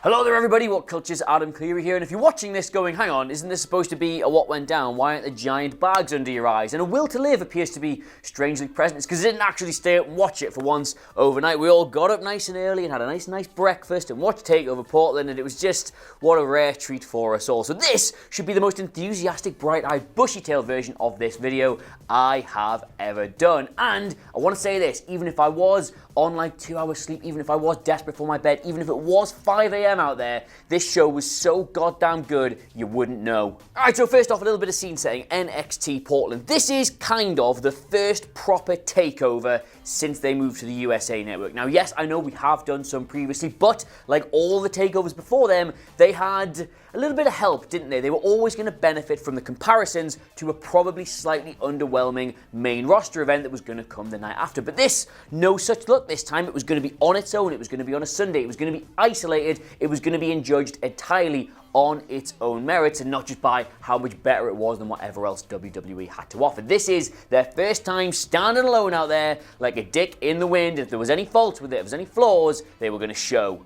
Hello there everybody, WhatCulture's Adam Clery here, and if you're watching this going, hang on, isn't this supposed to be a what went down? Why aren't there giant bags under your eyes? And a will to live appears to be strangely present. It's because I didn't actually stay up and watch it for once overnight. We all got up nice and early and had a nice breakfast and watched TakeOver Portland, and it was just what a rare treat for us all. So this should be the most enthusiastic, bright-eyed, bushy-tailed version of this video I have ever done. And I want to say this, even if I was on like 2 hours sleep, even if I was desperate for my bed, even if it was 5 a.m. out there, this show was so goddamn good you wouldn't know. Alright, so first off, a little bit of scene setting. NXT Portland. This is kind of the first proper takeover since they moved to the USA Network. Now yes, I know we have done some previously, but like all the takeovers before them, they had a little bit of help, didn't they? They were always going to benefit from the comparisons to a probably slightly underwhelming main roster event that was going to come the night after. But this, no such luck this time. It was going to be on its own. It was going to be on a Sunday. It was going to be isolated. It was going to be judged entirely on its own merits and not just by how much better it was than whatever else WWE had to offer. This is their first time standing alone out there like a dick in the wind. If there was any faults with it, if there was any flaws, they were going to show.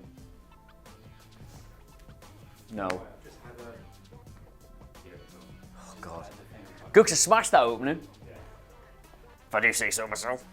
No. Oh, God. Gooks has smashed that opening. If I do say so myself.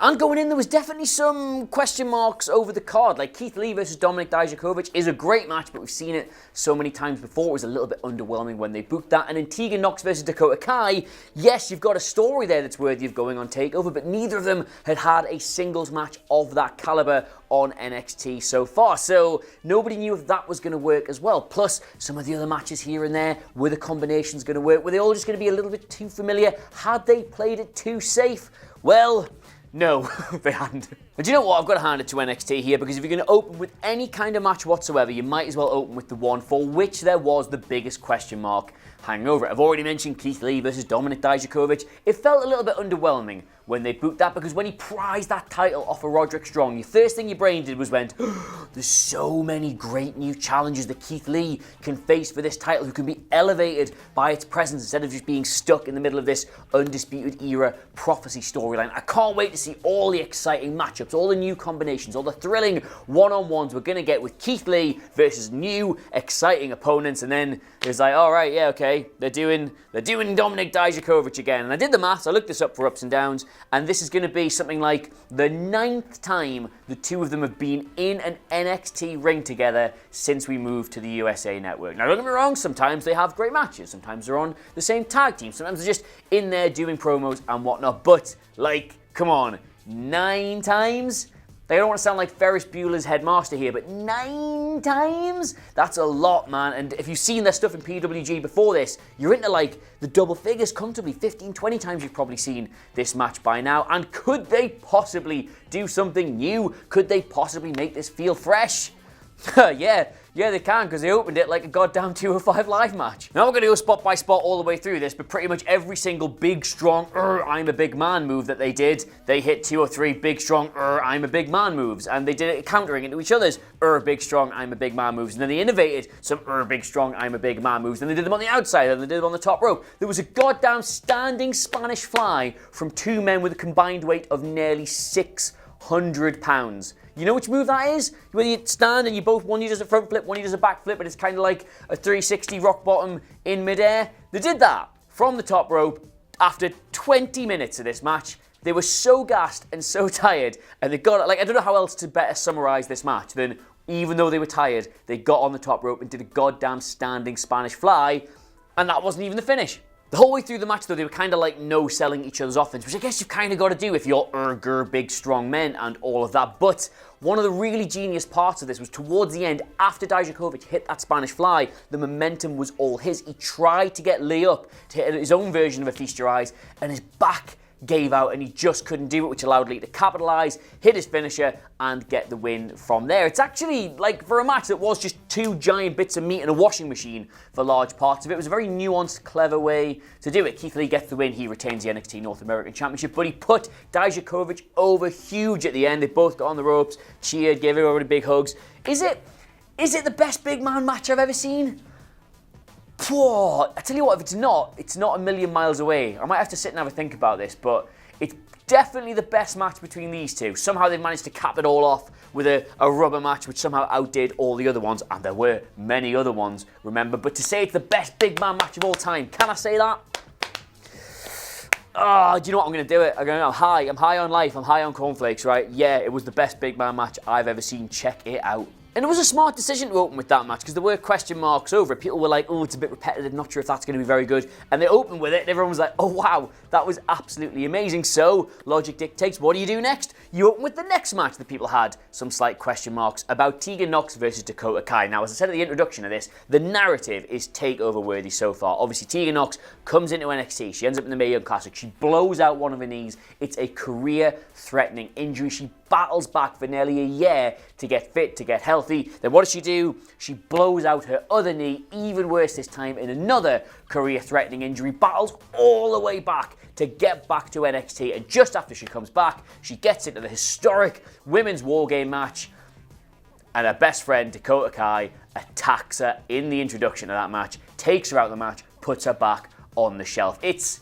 And going in, there was definitely some question marks over the card. Like Keith Lee versus Dominik Dijakovic is a great match, but we've seen it so many times before. It was a little bit underwhelming when they booked that. And in Tegan Nox versus Dakota Kai, yes, you've got a story there that's worthy of going on TakeOver, but neither of them had had a singles match of that caliber on NXT so far. So nobody knew if that was going to work as well. Plus, some of the other matches here and there, were the combinations going to work? Were they all just going to be a little bit too familiar? Had they played it too safe? Well, no, they hadn't. And do you know what? I've got to hand it to NXT here, because if you're going to open with any kind of match whatsoever, you might as well open with the one for which there was the biggest question mark hanging over it. I've already mentioned Keith Lee versus Dominik Dijakovic. It felt a little bit underwhelming when they booked that, because when he prized that title off of Roderick Strong, the first thing your brain did was went, oh, there's so many great new challenges that Keith Lee can face for this title, who can be elevated by its presence instead of just being stuck in the middle of this Undisputed Era prophecy storyline. I can't wait to see all the exciting matchups, all the new combinations, all the thrilling one-on-ones we're going to get with Keith Lee versus new exciting opponents. And then it's like, all right, yeah, okay, they're doing Dominik Dijakovic again. And I did the maths, I looked this up for ups and downs, and this is going to be something like the 9th time the two of them have been in an NXT ring together since we moved to the USA Network. Now, don't get me wrong, sometimes they have great matches, sometimes they're on the same tag team, sometimes they're just in there doing promos and whatnot, but, like, come on, 9 times? I don't want to sound like Ferris Bueller's Headmaster here, but 9 times? That's a lot, man. And if you've seen their stuff in PWG before this, you're into like the double figures comfortably. 15, 20 times you've probably seen this match by now. And could they possibly do something new? Could they possibly make this feel fresh? Yeah, they can, because they opened it like a goddamn 205 Live match. Now we're going to go spot by spot all the way through this, but pretty much every single big, strong, I'm a big man move that they did, they hit 2 or 3 big, strong, I'm a big man moves, and they did it countering into each other's big, strong, I'm a big man moves, and then they innovated some big, strong, I'm a big man moves, and they did them on the outside, and they did them on the top rope. There was a goddamn standing Spanish fly from 2 men with a combined weight of nearly 600 pounds. You know which move that is? Where you stand and one you does a front flip, one you does a back flip, but it's kind of like a 360 rock bottom in midair. They did that from the top rope after 20 minutes of this match. They were so gassed and so tired, and they got, like, I don't know how else to better summarize this match than, even though they were tired, they got on the top rope and did a goddamn standing Spanish fly, and that wasn't even the finish. The whole way through the match, though, they were kind of like no-selling each other's offense, which I guess you've kind of got to do if you're big, strong men and all of that. But one of the really genius parts of this was towards the end, after Dijakovic hit that Spanish fly, the momentum was all his. He tried to get Lee up to hit his own version of a Feast Your Eyes, and his back gave out and he just couldn't do it, which allowed Lee to capitalize, hit his finisher, and get the win from there. It's actually, like, for a match that was just 2 giant bits of meat in a washing machine for large parts of it, it was a very nuanced, clever way to do it. Keith Lee gets the win, he retains the NXT North American Championship, but he put Dijakovic over huge at the end. They both got on the ropes, cheered, gave everybody big hugs. Is it the best big man match I've ever seen? Whoa, I tell you what, if it's not a million miles away. I might have to sit and have a think about this, but It's definitely the best match between these two. Somehow they managed to cap it all off with a rubber match which somehow outdid all the other ones, and there were many other ones, remember. But to say it's the best big man match of all time, can I say that? Oh, do you know what? I'm going to do it. I'm high on life, I'm high on cornflakes, right? Yeah, it was the best big man match I've ever seen. Check it out. And it was a smart decision to open with that match because there were question marks over it. People were like, oh, it's a bit repetitive, not sure if that's going to be very good. And they opened with it and everyone was like, oh wow, that was absolutely amazing. So, logic dictates, what do you do next? You open with the next match that people had some slight question marks about, Tegan Nox versus Dakota Kai. Now, as I said at the introduction of this, the narrative is takeover worthy so far. Obviously, Tegan Nox comes into NXT. She ends up in the Mae Young Classic. She blows out one of her knees. It's a career-threatening injury. She battles back for nearly a year to get fit, to get healthy. Then what does she do? She blows out her other knee, even worse this time, in another career-threatening injury, battles all the way back to get back to NXT, and just after she comes back, she gets into the historic Women's War Game match, and her best friend, Dakota Kai, attacks her in the introduction of that match, takes her out of the match, puts her back on the shelf. It's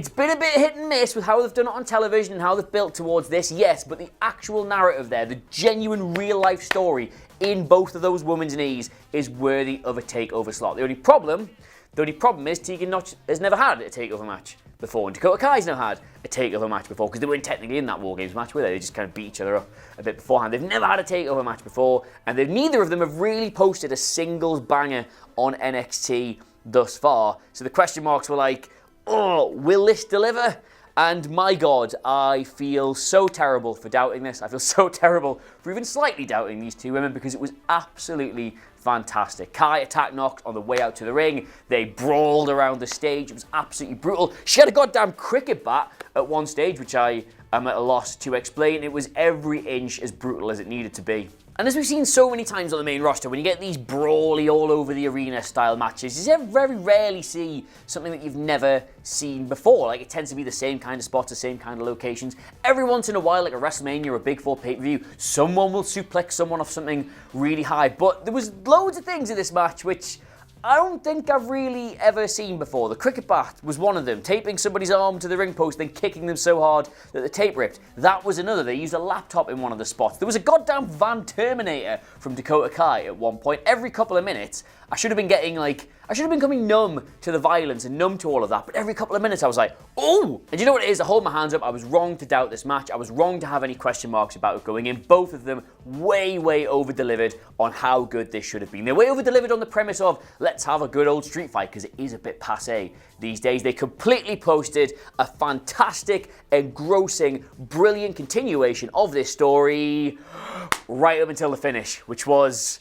been a bit hit and miss with how they've done it on television and how they've built towards this, yes, but the actual narrative there, the genuine real-life story in both of those women's knees is worthy of a takeover slot. The only problem is Tegan Nox has never had a takeover match before, and Dakota Kai's never had a takeover match before because they weren't technically in that War Games match, were they? They just kind of beat each other up a bit beforehand. They've never had a takeover match before, and neither of them have really posted a singles banger on NXT thus far. So the question marks were like, oh, will this deliver? And my God, I feel so terrible for doubting this. I feel so terrible for even slightly doubting these two women because it was absolutely fantastic. Kai attacked Nox on the way out to the ring. They brawled around the stage. It was absolutely brutal. She had a goddamn cricket bat at one stage, which I am at a loss to explain. It was every inch as brutal as it needed to be. And as we've seen so many times on the main roster, when you get these brawly all over the arena style matches, you very rarely see something that you've never seen before. Like, it tends to be the same kind of spots, the same kind of locations. Every once in a while, like a WrestleMania or a Big Four pay-per-view, someone will suplex someone off something really high. But there was loads of things in this match which I don't think I've really ever seen before. The cricket bat was one of them. Taping somebody's arm to the ring post, then kicking them so hard that the tape ripped. That was another. They used a laptop in one of the spots. There was a goddamn Van Terminator from Dakota Kai at one point. Every couple of minutes, I should have been coming numb to the violence and numb to all of that, but every couple of minutes I was like, oh! And you know what it is? I hold my hands up. I was wrong to doubt this match. I was wrong to have any question marks about it going in. Both of them way over-delivered on how good this should have been. They're way over-delivered on the premise of, let's have a good old street fight, because it is a bit passé these days. They completely posted a fantastic, engrossing, brilliant continuation of this story right up until the finish, which was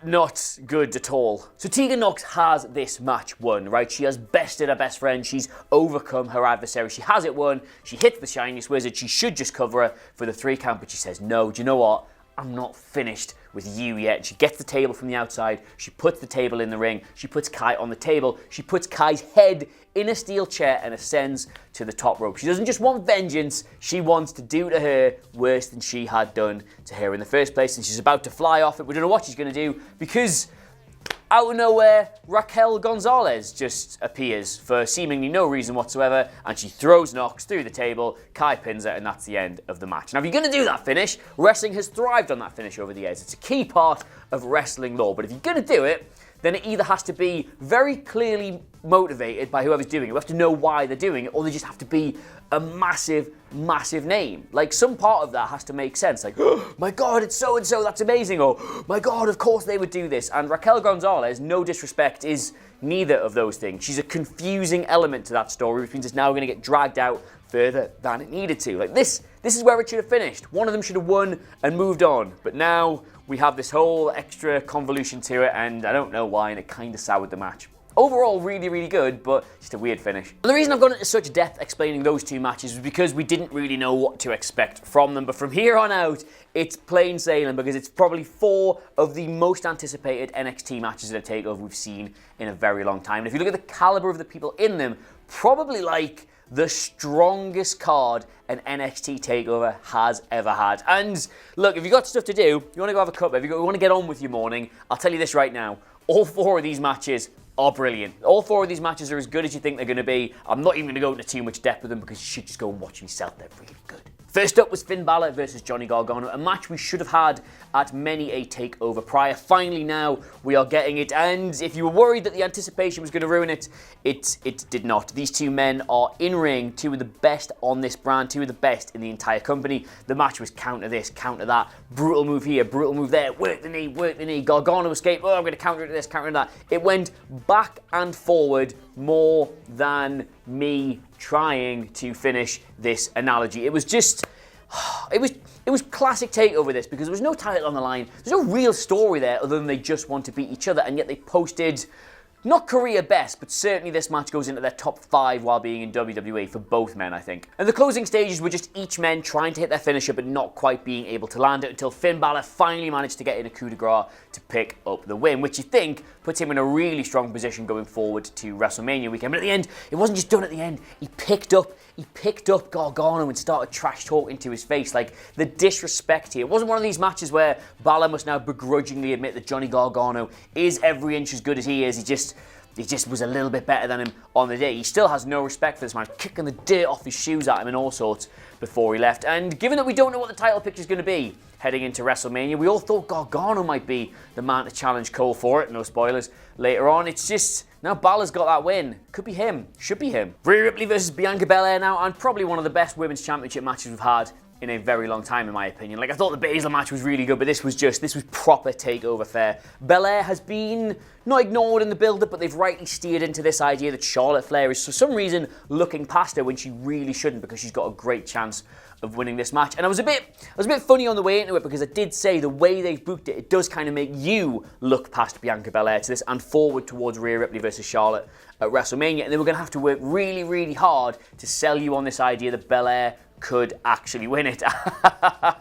not good at all. So Tegan Nox has this match won, right? She has bested her best friend. She's overcome her adversary. She has it won. She hits the shiniest wizard. She should just cover her for the 3 count, but she says, no, do you know what? I'm not finished with you yet. She gets the table from the outside. She puts the table in the ring. She puts Kai on the table. She puts Kai's head in a steel chair and ascends to the top rope. She doesn't just want vengeance. She wants to do to her worse than she had done to her in the first place. And she's about to fly off it. We don't know what she's going to do because out of nowhere, Raquel Gonzalez just appears for seemingly no reason whatsoever, and she throws Nox through the table. Kai pins her, and that's the end of the match. Now, if you're going to do that finish, wrestling has thrived on that finish over the years. It's a key part of wrestling lore, but if you're going to do it, then it either has to be very clearly motivated by whoever's doing it. We have to know why they're doing it, or they just have to be a massive name. Like, some part of that has to make sense. Like, oh my God, it's so-and-so, that's amazing. Or, oh my God, of course they would do this. And Raquel Gonzalez, no disrespect, is neither of those things. She's a confusing element to that story, which means it's now going to get dragged out further than it needed to. Like, this is where it should have finished. One of them should have won and moved on. But now we have this whole extra convolution to it, and I don't know why, and it kind of soured the match. Overall, really good, but just a weird finish. And the reason I've gone into such depth explaining those two matches was because we didn't really know what to expect from them. But from here on out, it's plain sailing because it's probably 4 of the most anticipated NXT matches at a TakeOver we've seen in a very long time. And if you look at the caliber of the people in them, probably like the strongest card an NXT TakeOver has ever had. And look, if you've got stuff to do, you want to go have a cup, if you want to get on with your morning, I'll tell you this right now. All 4 of these matches are brilliant. All 4 of these matches are as good as you think they're going to be. I'm not even going to go into too much depth with them because you should just go and watch them yourself. They're really good. First up was Finn Balor versus Johnny Gargano, a match we should have had at many a TakeOver prior. Finally now, we are getting it, and if you were worried that the anticipation was going to ruin it, it did not. These 2 men are in-ring, 2 of the best on this brand, 2 of the best in the entire company. The match was counter this, counter that, brutal move here, brutal move there, work the knee, Gargano escape, oh, I'm going to counter this, counter that. It went back and forward more than me trying to finish this analogy. It was just, it was classic TakeOver this, because there was no title on the line. There's no real story there other than they just want to beat each other, and yet they posted not career best, but certainly this match goes into their top 5 while being in WWE for both men, I think. And the closing stages were just each men trying to hit their finisher but not quite being able to land it until Finn Balor finally managed to get in a coup de grace to pick up the win, which you think puts him in a really strong position going forward to WrestleMania weekend. But at the end, it wasn't just done at the end. He picked up Gargano and started trash talking to his face. Like, the disrespect here. It wasn't one of these matches where Balor must now begrudgingly admit that Johnny Gargano is every inch as good as he is. He just was a little bit better than him on the day. He still has no respect for this man, kicking the dirt off his shoes at him and all sorts before he left. And given that we don't know what the title picture is going to be heading into WrestleMania, we all thought Gargano might be the man to challenge Cole for it. No spoilers later on. It's just, now Balor's got that win. Could be him. Should be him. Rhea Ripley versus Bianca Belair now, and probably one of the best women's championship matches we've had in a very long time, in my opinion. Like, I thought the Baszler match was really good, but this was proper TakeOver fare. Belair has been not ignored in the build-up, but they've rightly steered into this idea that Charlotte Flair is for some reason looking past her when she really shouldn't, because she's got a great chance of winning this match. And I was a bit funny on the way into it, because I did say the way they've booked it, it does kind of make you look past Bianca Belair to this and forward towards Rhea Ripley versus Charlotte at WrestleMania, and they were going to have to work really, really hard to sell you on this idea that Belair could actually win it.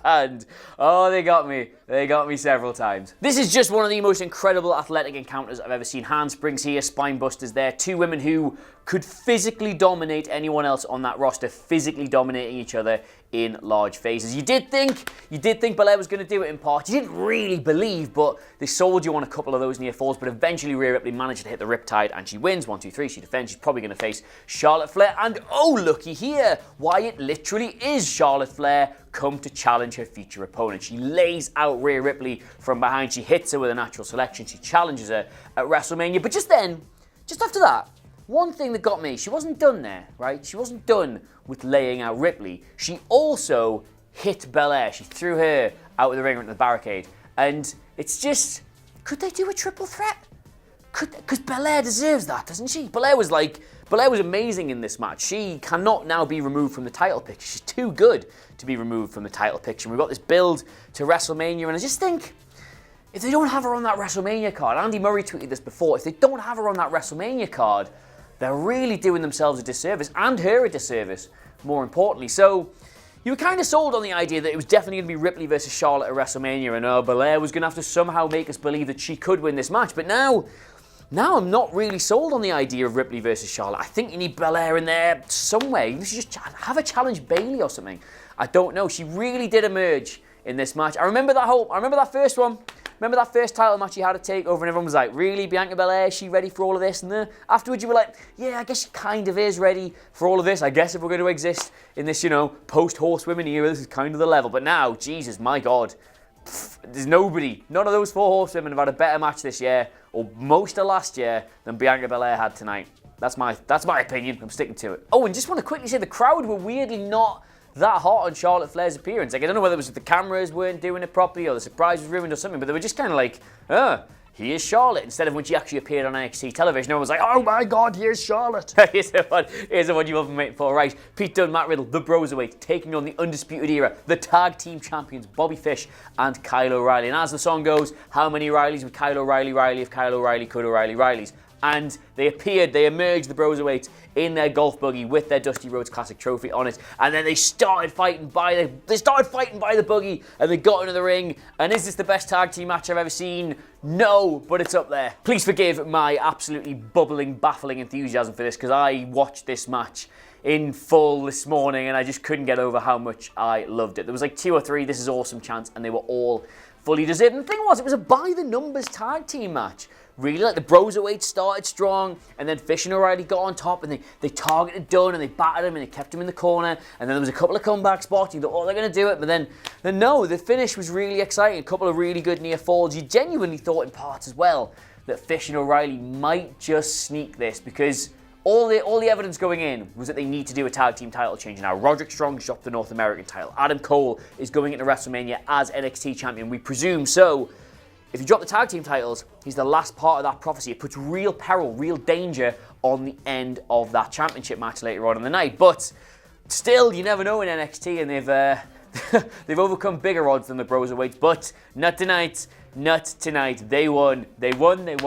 And, oh, they got me. They got me several times. This is just one of the most incredible athletic encounters I've ever seen. Handsprings here, spine busters there. 2 women who could physically dominate anyone else on that roster, physically dominating each other in large phases. You did think Belair was going to do it in part. You didn't really believe, but they sold you on a couple of those near falls. But eventually Rhea Ripley managed to hit the riptide, and she wins. 1, 2, 3. She defends. She's probably going to face Charlotte Flair. And oh, looky here, why it literally is Charlotte Flair come to challenge her future opponent. She lays out Rhea Ripley from behind. She hits her with a natural selection. She challenges her at WrestleMania. But just then, just after that, one thing that got me, she wasn't done there, right? She wasn't done with laying out Ripley. She also hit Belair. She threw her out of the ring into the barricade. And it's just, could they do a triple threat? Because Belair deserves that, doesn't she? Belair was amazing in this match. She cannot now be removed from the title picture. She's too good to be removed from the title picture. We've got this build to WrestleMania, and I just think, if they don't have her on that WrestleMania card, Andy Murray tweeted this before, if they don't have her on that WrestleMania card, they're really doing themselves a disservice, and her a disservice, more importantly. So, you were kind of sold on the idea that it was definitely going to be Ripley versus Charlotte at WrestleMania, and Belair was going to have to somehow make us believe that she could win this match. But now I'm not really sold on the idea of Ripley versus Charlotte. I think you need Belair in there somewhere. You should just have her challenge Bayley or something. I don't know. She really did emerge in this match. I remember that first one. Remember that first title match you had at TakeOver, and everyone was like, really, Bianca Belair, is she ready for all of this? And afterwards you were like, yeah, I guess she kind of is ready for all of this. I guess if we're going to exist in this, post-horsewomen era, this is kind of the level. But now, Jesus, my God, there's nobody, none of those 4 horsewomen have had a better match this year, or most of last year, than Bianca Belair had tonight. That's my opinion. I'm sticking to it. Oh, and just want to quickly say, the crowd were weirdly not that hot on Charlotte Flair's appearance. Like, I don't know whether it was that the cameras weren't doing it properly or the surprise was ruined or something, but they were just kind of like, here's Charlotte, instead of when she actually appeared on NXT television. Everyone was like, oh my God, here's Charlotte. Here's the one you've been waiting for. Right, Pete Dunne, Matt Riddle, the Broserweight, taking on the Undisputed Era, the tag team champions, Bobby Fish and Kyle O'Reilly. And as the song goes, how many O'Reillys would Kyle O'Reilly Riley if Kyle O'Reilly could O'Reilly Riley's? And they emerged, the Broserweights, in their golf buggy with their Dusty Rhodes Classic trophy on it, and then they started fighting by the buggy, and they got into the ring. And is this the best tag team match I've ever seen? No, but it's up there. Please forgive my absolutely bubbling, baffling enthusiasm for this, because I watched this match in full this morning, and I just couldn't get over how much I loved it. There was like 2 or 3 "this is awesome" chants, and they were all fully deserved. And the thing was, it was a by-the-numbers tag team match. Really, like the Broserweights started strong, and then Fish and O'Reilly got on top, and they targeted Dunn, and they battered him, and they kept him in the corner, and then there was a couple of comeback spots. You thought, oh, they're going to do it, but then no, the finish was really exciting. A couple of really good near falls. You genuinely thought in parts as well that Fish and O'Reilly might just sneak this, because all the evidence going in was that they need to do a tag team title change. Now, Roderick Strong dropped the North American title. Adam Cole is going into WrestleMania as NXT champion, we presume so. If you drop the tag team titles, he's the last part of that prophecy. It puts real peril, real danger on the end of that championship match later on in the night. But still, you never know in NXT, and they've overcome bigger odds than the Broserweights. But not tonight. Not tonight. They won, and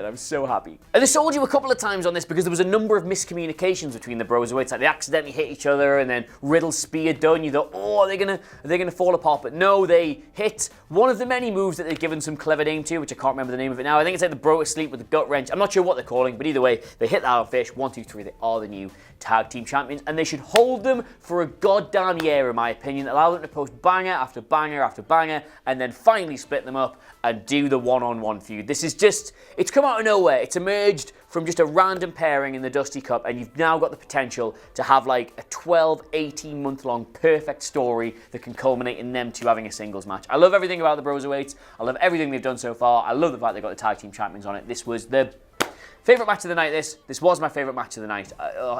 I'm so happy. And they sold you a couple of times on this because there was a number of miscommunications between the Broserweights. Like they accidentally hit each other, and then Riddle speared Dunn. You thought, oh, are they gonna fall apart? But no, they hit one of the many moves that they've given some clever name to, which I can't remember the name of it now. I think it's like the bro asleep with the gut wrench. I'm not sure what they're calling, but either way, they hit that on Fish. 1, 2, 3. They are the new tag team champions, and they should hold them for a goddamn year, in my opinion. Allow them to post banger after banger after banger, and then finally split them up and do the one-on-one feud. This is just, it's come out of nowhere. It's emerged from just a random pairing in the Dusty Cup, and you've now got the potential to have like a 12, 18 month long perfect story that can culminate in them two having a singles match. I love everything about the Broserweights. I love everything they've done so far. I love the fact they got the tag team champions on it. This was the favourite match of the night, this was my favourite match of the night.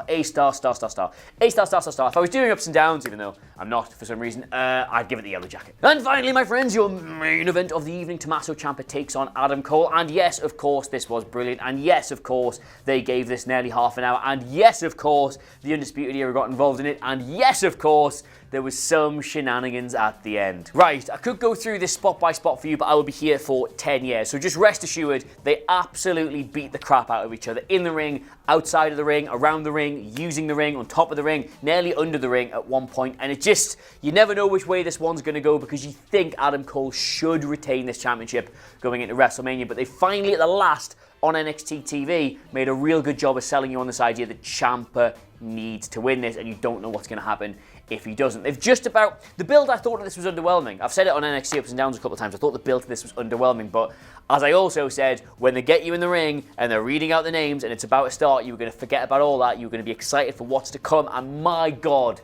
A star, star, star, star. A star, star, star, star. If I was doing ups and downs, even though I'm not for some reason, I'd give it the Yellow Jacket. And finally, my friends, your main event of the evening, Tommaso Ciampa takes on Adam Cole. And yes, of course, this was brilliant. And yes, of course, they gave this nearly half an hour. And yes, of course, the Undisputed Era got involved in it. And yes, of course, there was some shenanigans at the end. Right, I could go through this spot by spot for you, but I will be here for 10 years. So just rest assured, they absolutely beat the crap out of each other in the ring, outside of the ring, around the ring, using the ring, on top of the ring, nearly under the ring at one point. And it just, you never know which way this one's going to go, because you think Adam Cole should retain this championship going into WrestleMania. But they finally, at the last, on NXT TV, made a real good job of selling you on this idea that Ciampa needs to win this, and you don't know what's going to happen if he doesn't. They've just about, the build, I thought this was underwhelming. I've said it on NXT Ups and Downs a couple of times. I thought the build to this was underwhelming, but as I also said, when they get you in the ring and they're reading out the names and it's about to start, you're going to forget about all that. You're going to be excited for what's to come, and my God.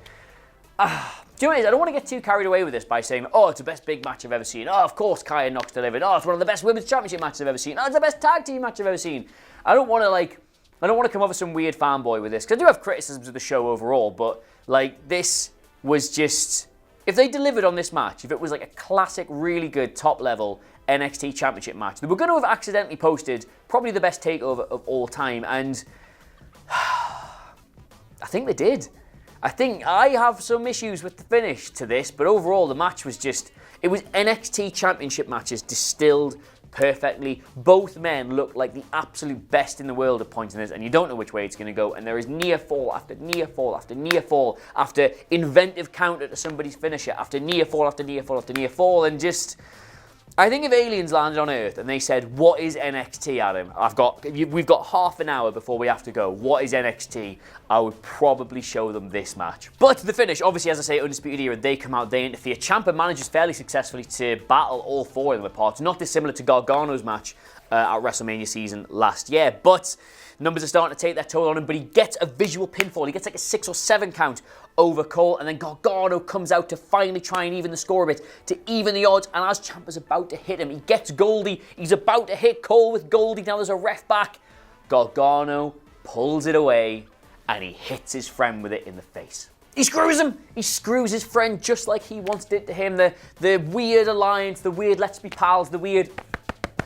Do you know what it is? I don't want to get too carried away with this by saying, oh, it's the best big match I've ever seen. Oh, of course, Kai and Nox delivered. Oh, it's one of the best women's championship matches I've ever seen. Oh, it's the best tag team match I've ever seen. I don't want to come off as some weird fanboy with this, because I do have criticisms of the show overall, but like, this was just, if they delivered on this match, if it was like a classic, really good top level NXT championship match, they were going to have accidentally posted probably the best takeover of all time, and I think they did. I think I have some issues with the finish to this, but overall the match was just, it was NXT championship matches distilled perfectly. Both men look like the absolute best in the world at points in this, and you don't know which way it's going to go, and there is near fall after near fall after near fall after inventive counter to somebody's finisher after near fall after near fall after near fall, and just, I think if aliens landed on Earth and they said, what is NXT, Adam? We've got half an hour before we have to go. What is NXT? I would probably show them this match. But the finish, obviously, as I say, Undisputed Era, they come out, they interfere. Ciampa manages fairly successfully to battle all 4 of them apart. Not dissimilar to Gargano's match at WrestleMania season last year. But numbers are starting to take their toll on him, but he gets a visual pinfall. He gets like a 6 or 7 count over Cole, and then Gargano comes out to finally try and even the score a bit, to even the odds, and as Ciampa's about to hit him, he gets Goldie, he's about to hit Cole with Goldie, now there's a ref back, Gargano pulls it away, and he hits his friend with it in the face. He screws him! He screws his friend just like he once did to him, the weird alliance, the weird let's be pals, the weird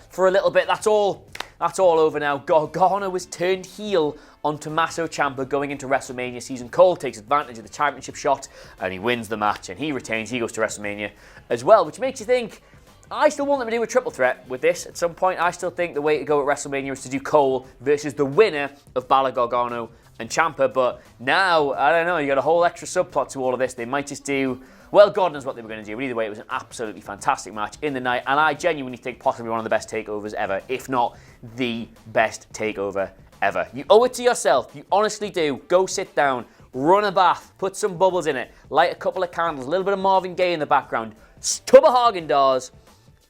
for a little bit, that's all over now. Gargano was turned heel on Tommaso Ciampa going into WrestleMania season. Cole takes advantage of the championship shot and he wins the match and he retains. He goes to WrestleMania as well, which makes you think, I still want them to do a triple threat with this at some point. I still think the way to go at WrestleMania is to do Cole versus the winner of Balor, Gargano and Ciampa, but now, I don't know, you got a whole extra subplot to all of this. They might just do, well, God knows what they were going to do, but either way, it was an absolutely fantastic match in the night, and I genuinely think possibly one of the best takeovers ever, if not the best takeover ever. You owe it to yourself. You honestly do. Go sit down, run a bath, put some bubbles in it, light a couple of candles, a little bit of Marvin Gaye in the background, tub of Haagen-Dazs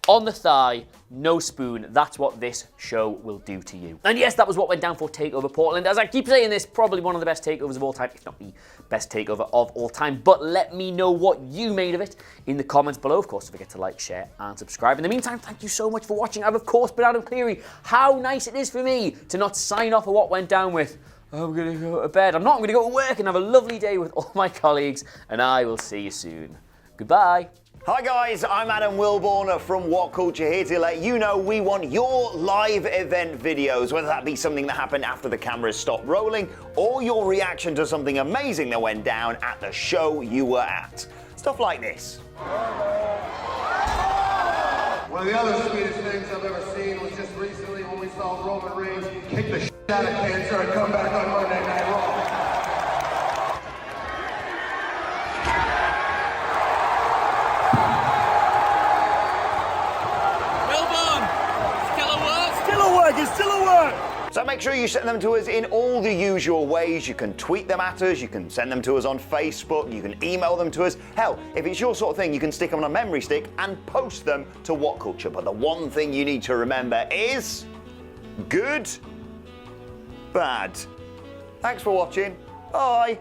on the thigh, no spoon. That's what this show will do to you. And yes, that was what went down for TakeOver Portland. As I keep saying this, probably one of the best takeovers of all time, if not the best takeover of all time. But let me know what you made of it in the comments below. Of course, don't forget to like, share, and subscribe. In the meantime, thank you so much for watching. I've, of course, been Adam Clery. How nice it is for me to not sign off of what went down with, I'm going to go to bed. I'm not. I'm going to go to work and have a lovely day with all my colleagues. And I will see you soon. Goodbye. Hi guys, I'm Adam Wilborn from WhatCulture, here to let you know we want your live event videos, whether that be something that happened after the cameras stopped rolling, or your reaction to something amazing that went down at the show you were at. Stuff like this. One of the other sweetest things I've ever seen was just recently when we saw Roman Reigns kick the shit out of cancer and come back on Monday Night Raw. So make sure you send them to us in all the usual ways. You can tweet them at us, you can send them to us on Facebook, you can email them to us. Hell, if it's your sort of thing, you can stick them on a memory stick and post them to WhatCulture. But the one thing you need to remember is good, bad. Thanks for watching. Bye.